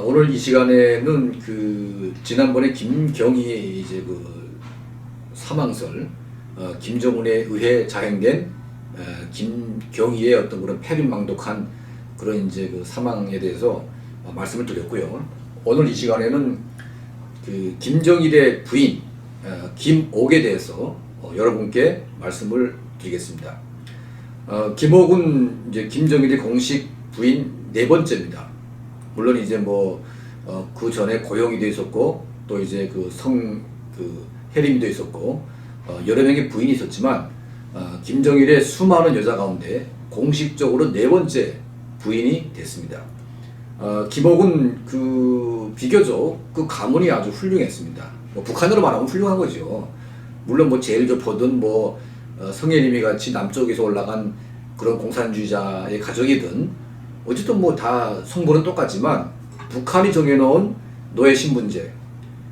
오늘 이 시간에는 지난번에 김경희의 이제 사망설, 김정은에 의해 자행된 김경희의 어떤 그런 패륜망독한 그런 이제 사망에 대해서 말씀을 드렸고요. 오늘 이 시간에는 김정일의 부인 김옥에 대해서 여러분께 말씀을 드리겠습니다. 김옥은 이제 김정일의 공식 부인 네 번째입니다. 물론 이제 그 전에 고영이도 있었고 또 이제 혜림이도 있었고 여러 명의 부인이 있었지만 김정일의 수많은 여자 가운데 공식적으로 네 번째 부인이 됐습니다. 김옥은 비교적 가문이 아주 훌륭했습니다. 북한으로 말하면 훌륭한 거죠. 물론 제일교포든 성혜림이 같이 남쪽에서 올라간 그런 공산주의자의 가족이든 어쨌든 다 성분은 똑같지만 북한이 정해놓은 노예 신분제,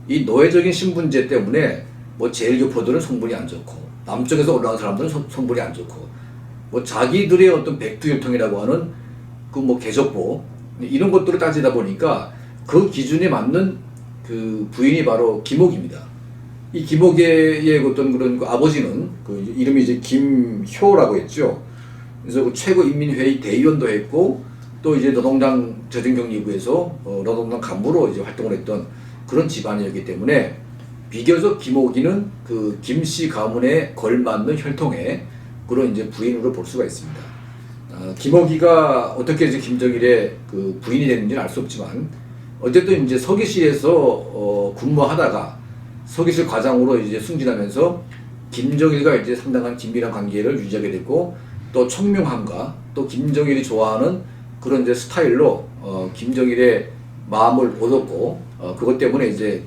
이 노예적인 신분제 때문에 제일교포들은 성분이 안 좋고 남쪽에서 올라온 사람들은 성분이 안 좋고 자기들의 어떤 백두혈통이라고 하는 계적보 이런 것들을 따지다 보니까 그 기준에 맞는 부인이 바로 김옥입니다. 이 김옥의 어떤 그런 아버지는 이름이 이제 김효라고 했죠. 그래서 최고인민회의 대의원도 했고 또 이제 노동당 재정경리부에서 노동당 간부로 이제 활동을 했던 그런 집안이었기 때문에 비교적 김옥이는 김씨 가문에 걸맞는 혈통의 그런 이제 부인으로 볼 수가 있습니다. 김옥이가 어떻게 이제 김정일의 부인이 됐는지는 알 수 없지만 어쨌든 이제 서기실에서 근무하다가 서기실 과장으로 이제 승진하면서 김정일과 이제 상당한 긴밀한 관계를 유지하게 됐고 또 청명함과 또 김정일이 좋아하는 그런 이제 스타일로 김정일의 마음을 얻었고 그것 때문에 이제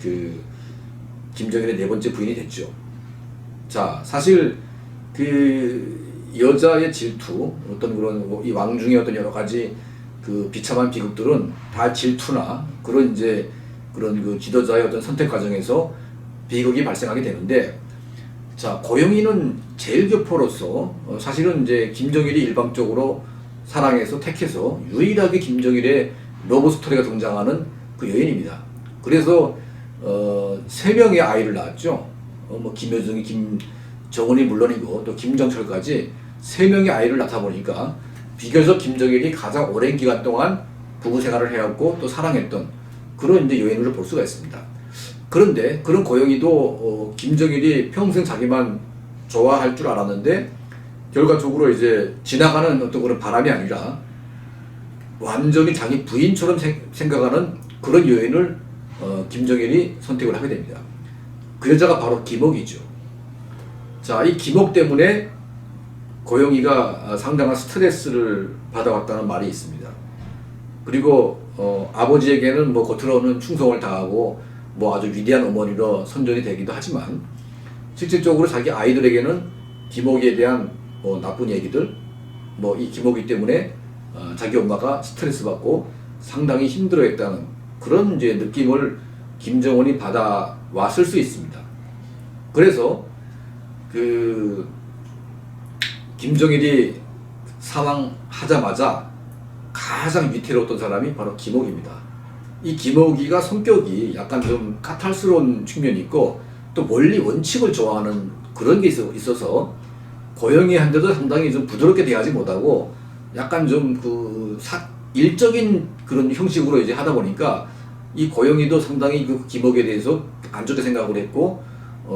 김정일의 네 번째 부인이 됐죠. 자, 사실 여자의 질투, 어떤 그런 이 왕중의 어떤 여러 가지 비참한 비극들은 다 질투나 그런 이제 그런 지도자의 어떤 선택 과정에서 비극이 발생하게 되는데, 자, 고영이는 제일교포로서 사실은 이제 김정일이 일방적으로 사랑해서 택해서 유일하게 김정일의 러브 스토리가 등장하는 여인입니다. 그래서 3명의 아이를 낳았죠. 김여정이, 김정은이 물론이고 또 김정철까지 3명의 아이를 낳다 보니까 비교적 김정일이 가장 오랜 기간 동안 부부 생활을 해왔고 또 사랑했던 그런 이제 여인으로 볼 수가 있습니다. 그런데 그런 고영이도 김정일이 평생 자기만 좋아할 줄 알았는데 결과적으로 이제 지나가는 어떤 그런 바람이 아니라 완전히 자기 부인처럼 생각하는 그런 여인을 김정일이 선택을 하게 됩니다. 그 여자가 바로 김옥이죠. 자, 이 김옥 때문에 고영이가 상당한 스트레스를 받아왔다는 말이 있습니다. 그리고 아버지에게는 겉으로는 충성을 다하고 아주 위대한 어머니로 선전이 되기도 하지만 실질적으로 자기 아이들에게는 김옥이에 대한 나쁜 얘기들, 이 김옥이 때문에 자기 엄마가 스트레스 받고 상당히 힘들어했다는 그런 이제 느낌을 김정은이 받아왔을 수 있습니다. 그래서 김정일이 사망하자마자 가장 위태로웠던 사람이 바로 김옥입니다. 이 김옥이가 성격이 약간 좀 까탈스러운 측면이 있고 또 원리 원칙을 좋아하는 그런 게 있어서 고영이한테도 상당히 좀 부드럽게 대하지 못하고 약간 좀 일적인 그런 형식으로 이제 하다 보니까 이 고영이도 상당히 김옥에 대해서 안 좋게 생각을 했고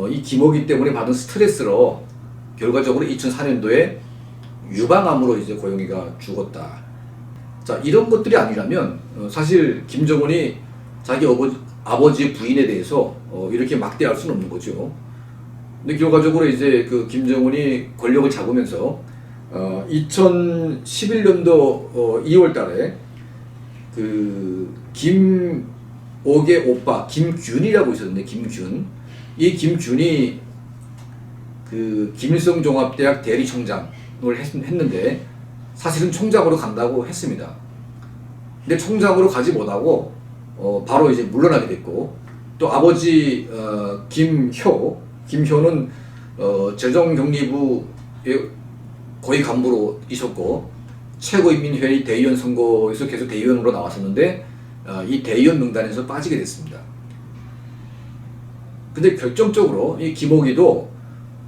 이 김옥이 때문에 받은 스트레스로 결과적으로 2004년도에 유방암으로 이제 고영이가 죽었다. 자, 이런 것들이 아니라면 사실 김정은이 자기 아버지의 부인에 대해서 이렇게 막대할 수는 없는 거죠. 근데 결과적으로 이제 김정은이 권력을 잡으면서 2011년도 2월 달에 김옥의 오빠 김균이라고 있었는데 이 김균이 김일성 종합대학 대리총장을 했는데 사실은 총장으로 간다고 했습니다. 근데 총장으로 가지 못하고 바로 이제 물러나게 됐고 또 아버지 김효는 재정경리부의 고위 간부로 있었고 최고인민회의 대의원 선거에서 계속 대의원으로 나왔었는데 이 대의원 명단에서 빠지게 됐습니다. 근데 결정적으로 이 김옥이도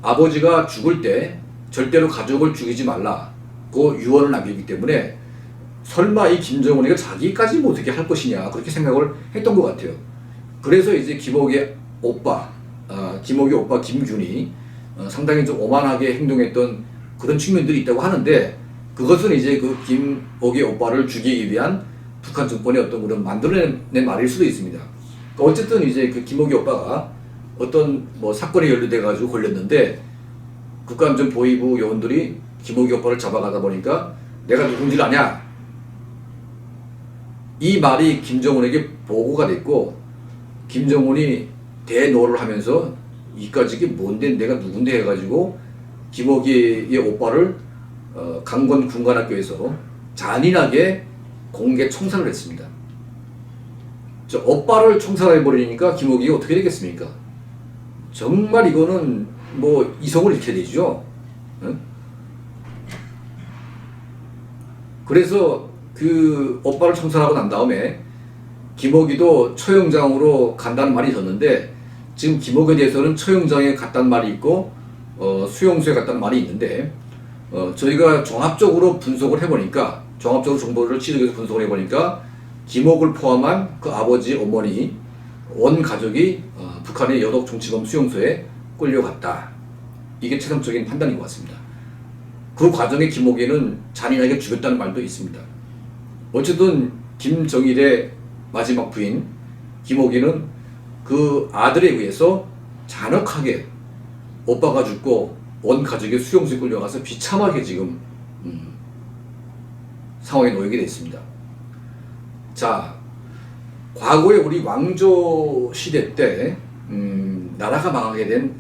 아버지가 죽을 때 절대로 가족을 죽이지 말라고 유언을 남기기 때문에 설마 이 김정은이가 자기까지 뭐 어떻게 할 것이냐 그렇게 생각을 했던 것 같아요. 그래서 이제 김옥의 오빠 김균이 상당히 좀 오만하게 행동했던 그런 측면들이 있다고 하는데, 그것은 이제 그 김옥의 오빠를 죽이기 위한 북한 정권의 어떤 그런 만들어낸 말일 수도 있습니다. 어쨌든 이제 그 김옥의 오빠가 어떤 뭐 사건에 연루돼 가지고 걸렸는데, 국가안전보위부 요원들이 김옥의 오빠를 잡아가다 보니까 내가 누군지를 아냐, 이 말이 김정은에게 보고가 됐고, 김정은이 대노를 하면서 이까지 이게 뭔데 내가 누군데 해가지고 김옥이의 오빠를 강건 군관학교에서 잔인하게 공개 총살을 했습니다. 저 오빠를 총살해버리니까 김옥이가 어떻게 되겠습니까? 정말 이거는 뭐 이성을 잃게 되죠. 응? 그래서 그 오빠를 총살하고 난 다음에 김옥이도 처형장으로 간다는 말이 있었는데, 지금 김옥에 대해서는 처형장에 갔다는 말이 있고 수용소에 갔다는 말이 있는데, 저희가 종합적으로 분석을 해보니까, 종합적으로 정보를 취득해서 분석을 해보니까 김옥을 포함한 그 아버지, 어머니, 온 가족이 북한의 여독 정치범 수용소에 끌려갔다. 이게 최종적인 판단인 것 같습니다. 그 과정에 김옥이는 잔인하게 죽였다는 말도 있습니다. 어쨌든 김정일의 마지막 부인 김옥이는 그 아들에 의해서 잔혹하게 오빠가 죽고 온 가족이 수용소에 끌려가서 비참하게 지금 상황에 놓이게 됐습니다. 자, 과거에 우리 왕조 시대 때 나라가 망하게 된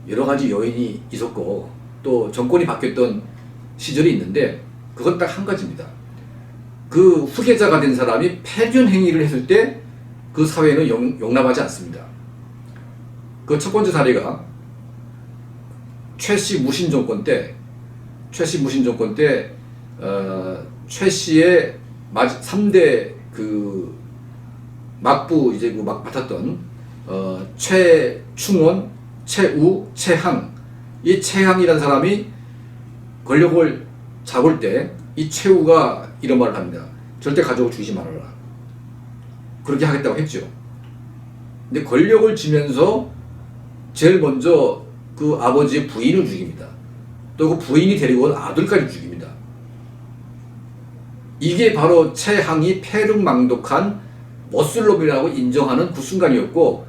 여러 가지 요인이 있었고 또 정권이 바뀌었던 시절이 있는데, 그건 딱 한 가지입니다. 그 후계자가 된 사람이 패륜 행위를 했을 때 그 사회는 용납하지 않습니다. 그 첫 번째 사례가 최씨 무신 정권 때, 최 씨의 3대 그 막부 이제 그 막 맡았던 최충원, 최우, 최항, 이 최항이라는 사람이 권력을 잡을 때 이 최우가 이런 말을 합니다. 절대 가족을 죽이지 말아라. 그렇게 하겠다고 했죠. 근데 권력을 쥐면서 제일 먼저 그 아버지의 부인을 죽입니다. 또 그 부인이 데리고 온 아들까지 죽입니다. 이게 바로 최항이 패륜망독한 머슬놈이라고 인정하는 그 순간이었고,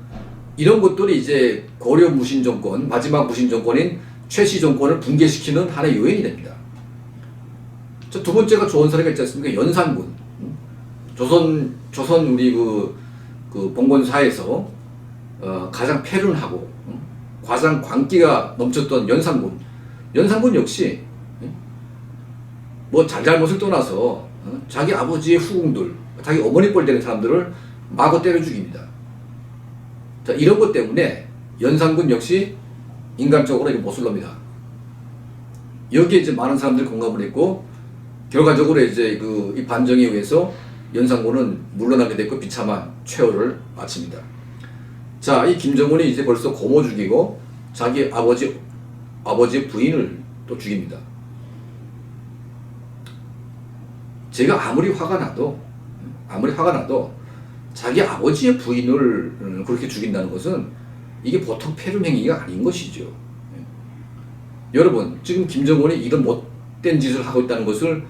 이런 것들이 이제 고려 무신 정권, 마지막 무신 정권인 최씨 정권을 붕괴시키는 하나의 요인이 됩니다. 두 번째가 좋은 사례가 있지 않습니까? 연산군. 조선 우리 그 봉건사에서 가장 패륜하고 가장 광기가 넘쳤던 연산군. 연산군 역시 뭐 잘잘못을 떠나서 자기 아버지의 후궁들, 자기 어머니 뻘 되는 사람들을 마구 때려 죽입니다. 자, 이런 것 때문에 연산군 역시 인간적으로 이거 못쓸럽니다. 여기에 이제 많은 사람들이 공감을 했고, 결과적으로 이제 이 반정에 의해서 연산군은 물러나게 됐고 비참한 최후를 마칩니다. 자, 이 김정은이 이제 벌써 고모 죽이고 자기 아버지의 부인을 또 죽입니다. 제가 아무리 화가 나도 자기 아버지의 부인을 그렇게 죽인다는 것은 이게 보통 패륜 행위가 아닌 것이죠. 여러분, 지금 김정은이 이런 못된 짓을 하고 있다는 것을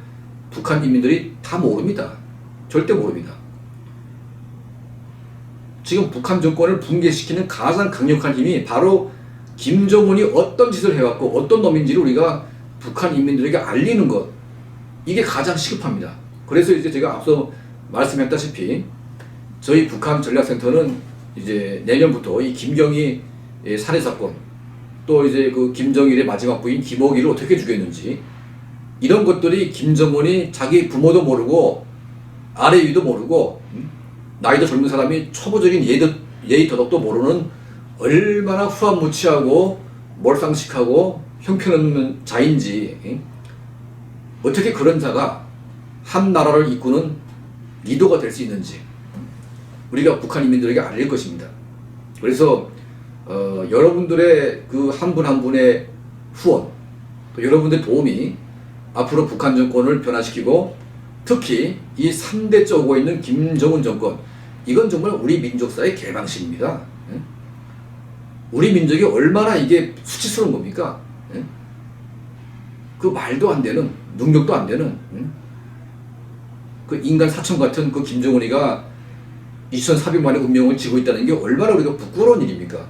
북한 인민들이 다 모릅니다. 절대 모릅니다. 지금 북한 정권을 붕괴시키는 가장 강력한 힘이 바로 김정은이 어떤 짓을 해왔고 어떤 놈인지를 우리가 북한 인민들에게 알리는 것, 이게 가장 시급합니다. 그래서 이제 제가 앞서 말씀했다시피 저희 북한 전략센터는 이제 내년부터 이 김경희 살해 사건, 또 이제 그 김정일의 마지막 부인 김옥이를 어떻게 죽였는지, 이런 것들이 김정은이 자기 부모도 모르고 아래 위도 모르고 나이도 젊은 사람이 초보적인 예의 도덕도 모르는 얼마나 후한무치하고 몰상식하고 형편없는 자인지, 어떻게 그런 자가 한 나라를 이끄는 리더가 될 수 있는지, 우리가 북한 인민들에게 알릴 것입니다. 그래서 여러분들의 그 한 분 한 분의 후원, 또 여러분들의 도움이 앞으로 북한 정권을 변화시키고 특히 이 3대째 오고 있는 김정은 정권, 이건 정말 우리 민족사의 개방식입니다. 우리 민족이 얼마나 이게 수치스러운 겁니까? 그 말도 안 되는, 능력도 안 되는 그 인간 사천 같은 그 김정은이가 2,400만의 운명을 지고 있다는 게 얼마나 우리가 부끄러운 일입니까?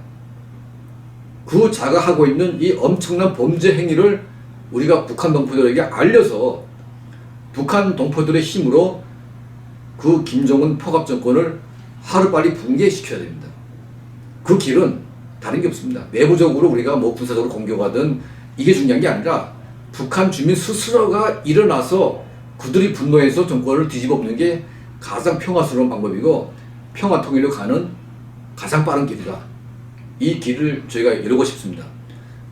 그 자가 하고 있는 이 엄청난 범죄 행위를 우리가 북한 동포들에게 알려서 북한 동포들의 힘으로 그 김정은 포갑 정권을 하루빨리 붕괴시켜야 됩니다. 그 길은 다른 게 없습니다. 내부적으로 우리가 뭐 군사적으로 공격하든 이게 중요한 게 아니라 북한 주민 스스로가 일어나서 그들이 분노해서 정권을 뒤집어 엎는 게 가장 평화스러운 방법이고 평화 통일로 가는 가장 빠른 길이다. 이 길을 저희가 이루고 싶습니다.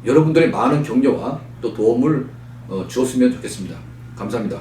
여러분들의 많은 격려와 또 도움을 주었으면 좋겠습니다. 감사합니다.